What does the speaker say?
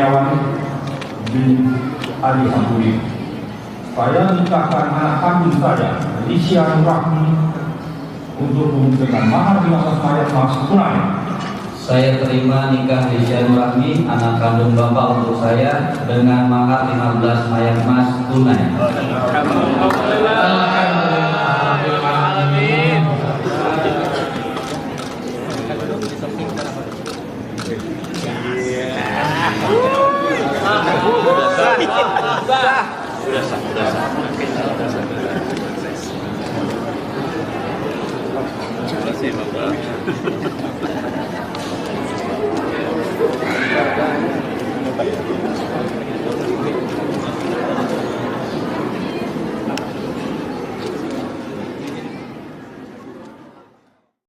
Kurniawan bin Ali Hamburi. Saya nikahkan anak kandung saya, Lisya Nur Rahmi, untuk dengan mahar 15 mayat mas tunai. Saya terima nikah Lisya Nur Rahmi, anak kandung Bapak untuk saya, dengan mahar 15 mayat emas tunai. Sudah sah.